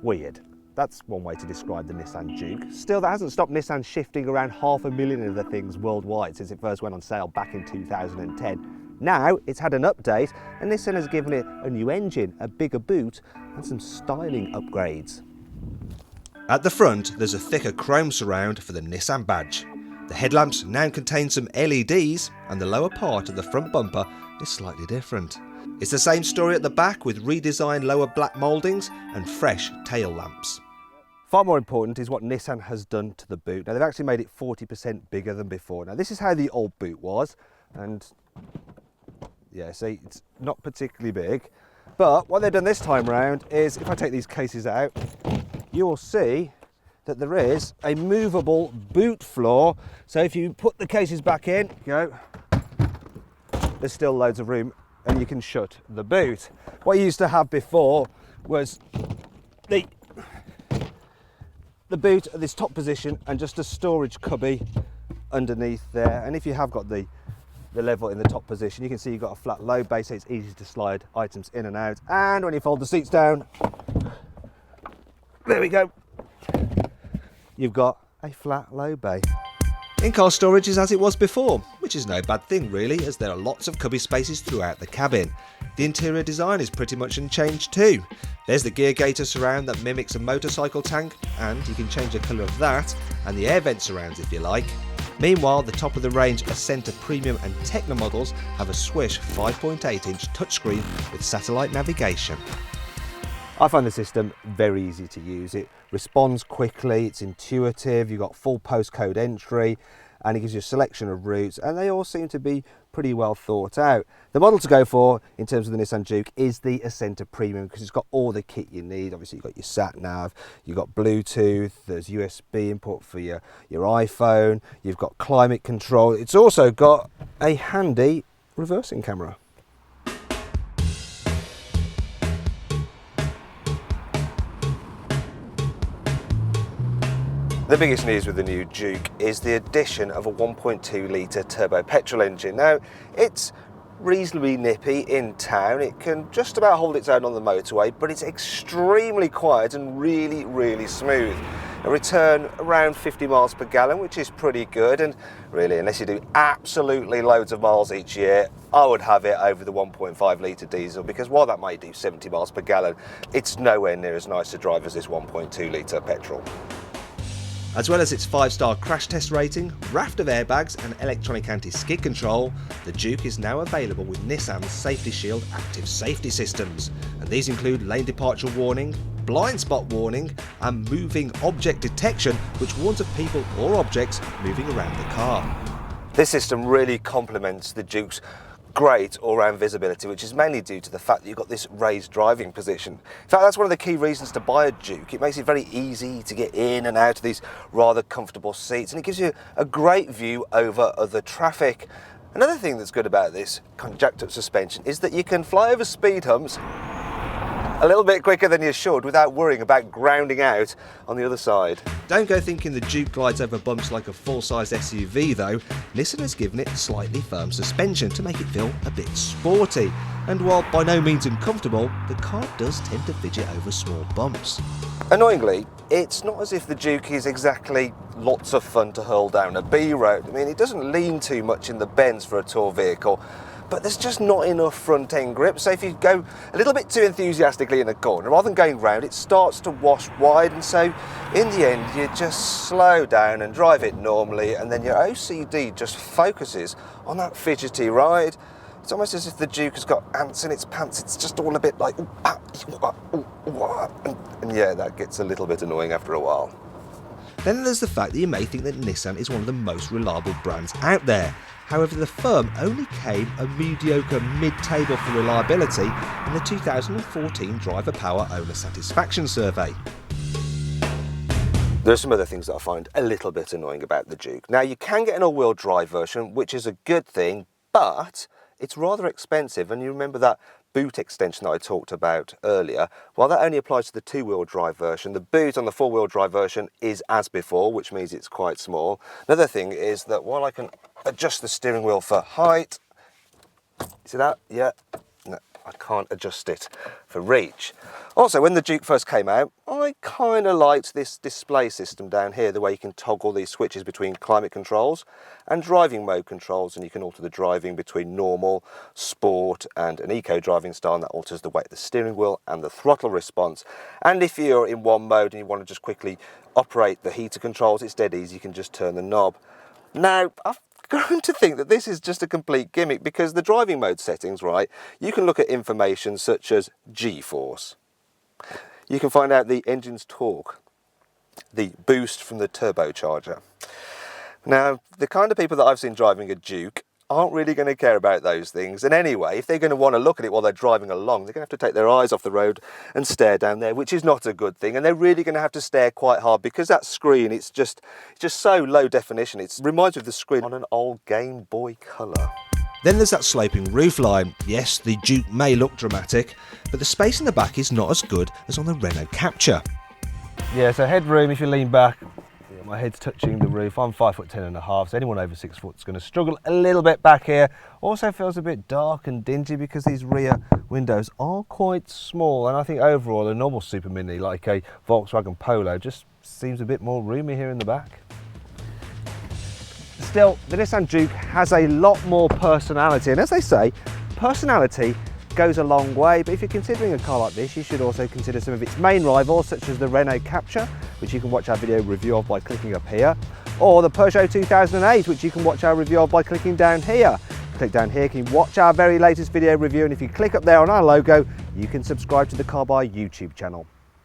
Weird. That's one way to describe the Nissan Juke. Still, that hasn't stopped Nissan shifting around 500,000 of the things worldwide since it first went on sale back in 2010. Now, it's had an update and Nissan has given it a new engine, a bigger boot and some styling upgrades. At the front, there's a thicker chrome surround for the Nissan badge. The headlamps now contain some LEDs and the lower part of the front bumper is slightly different. It's the same story at the back with redesigned lower black mouldings and fresh tail lamps. Far more important is what Nissan has done to the boot. Now, they've actually made it 40% bigger than before. Now, this is how the old boot was, and yeah, see, it's not particularly big. But what they've done this time around is, if I take these cases out, you will see that there is a movable boot floor. So if you put the cases back in, there's still loads of room and you can shut the boot. What you used to have before was the boot at this top position and just a storage cubby underneath there. And if you have got the level in the top position, you can see you've got a flat low base, so it's easy to slide items in and out. And when you fold the seats down, there we go, you've got a flat low bay. In-car storage is as it was before, which is no bad thing really, as there are lots of cubby spaces throughout the cabin. The interior design is pretty much unchanged too. There's the gear gaiter surround that mimics a motorcycle tank, and you can change the colour of that, and the air vent surrounds if you like. Meanwhile, the top of the range Ascenta Premium and Techno models have a Swish 5.8-inch touchscreen with satellite navigation. I find the system very easy to use. It responds quickly, it's intuitive, you've got full postcode entry, and it gives you a selection of routes, and they all seem to be pretty well thought out. The model to go for in terms of the Nissan Juke is the Ascenta Premium, because it's got all the kit you need. Obviously you've got your sat nav, you've got Bluetooth, there's USB input for your iPhone, you've got climate control. It's also got a handy reversing camera. The biggest news with the new Juke is the addition of a 1.2 litre turbo petrol engine. Now, it's reasonably nippy in town. It can just about hold its own on the motorway, but it's extremely quiet and really, really smooth. A return around 50 miles per gallon, which is pretty good. And really, unless you do absolutely loads of miles each year, I would have it over the 1.5 litre diesel, because while that might do 70 miles per gallon, it's nowhere near as nice to drive as this 1.2 litre petrol. As well as its 5-star crash test rating, raft of airbags and electronic anti-skid control, the Juke is now available with Nissan's Safety Shield active safety systems, and these include lane departure warning, blind spot warning and moving object detection, which warns of people or objects moving around the car. This system really complements the Juke's great all-round visibility, which is mainly due to the fact that you've got this raised driving position. In fact, that's one of the key reasons to buy a Juke. It makes it very easy to get in and out of these rather comfortable seats, and it gives you a great view over other traffic. Another thing that's good about this kind of jacked up suspension is that you can fly over speed humps a little bit quicker than you should without worrying about grounding out on the other side. Don't go thinking the Juke glides over bumps like a full-size SUV though. Nissan has given it slightly firm suspension to make it feel a bit sporty. And while by no means uncomfortable, the car does tend to fidget over small bumps. Annoyingly, it's not as if the Juke is exactly lots of fun to hurl down a B road. I mean, it doesn't lean too much in the bends for a tall vehicle, but there's just not enough front end grip. So if you go a little bit too enthusiastically in a corner, rather than going round, it starts to wash wide, and so in the end you just slow down and drive it normally, and then your OCD just focuses on that fidgety ride. It's almost as if the Juke has got ants in its pants. It's just all a bit like, and yeah, that gets a little bit annoying after a while. Then there's the fact that you may think that Nissan is one of the most reliable brands out there. However, the firm only came a mediocre mid-table for reliability in the 2014 Driver Power Owner Satisfaction Survey. There are some other things that I find a little bit annoying about the Juke. Now, you can get an all-wheel drive version, which is a good thing, but it's rather expensive, and you remember that boot extension that I talked about earlier. While that only applies to the two-wheel drive version, the boot on the four-wheel drive version is as before, which means it's quite small. Another thing is that while I can adjust the steering wheel for height, see that? Yeah, no, I can't adjust it for reach. Also, when the Juke first came out, I kind of liked this display system down here, the way you can toggle these switches between climate controls and driving mode controls, and you can alter the driving between normal, sport and an eco driving style, and that alters the weight of the steering wheel and the throttle response. And if you're in one mode and you want to just quickly operate the heater controls, it's dead easy, you can just turn the knob. Now, I've grown to think that this is just a complete gimmick, because the driving mode settings, right, you can look at information such as G-force. You can find out the engine's torque, the boost from the turbocharger. Now, the kind of people that I've seen driving a Juke aren't really going to care about those things. And anyway, if they're going to want to look at it while they're driving along, they're going to have to take their eyes off the road and stare down there, which is not a good thing. And they're really going to have to stare quite hard, because that screen, it's just so low definition. It reminds me of the screen on an old Game Boy Color. Then there's that sloping roofline. Yes, the Juke may look dramatic, but the space in the back is not as good as on the Renault Capture. Yeah, so headroom, if you lean back, my head's touching the roof. I'm 5'10.5", so anyone over 6 foot is going to struggle a little bit back here. Also feels a bit dark and dingy because these rear windows are quite small, and I think overall a normal Super Mini like a Volkswagen Polo just seems a bit more roomy here in the back. Still, the Nissan Juke has a lot more personality, and as they say, personality goes a long way. But if you're considering a car like this, you should also consider some of its main rivals, such as the Renault Capture, which you can watch our video review of by clicking up here, or the Peugeot 2008, which you can watch our review of by clicking down here. Click down here, you can watch our very latest video review, and if you click up there on our logo, you can subscribe to the Carbuyer YouTube channel.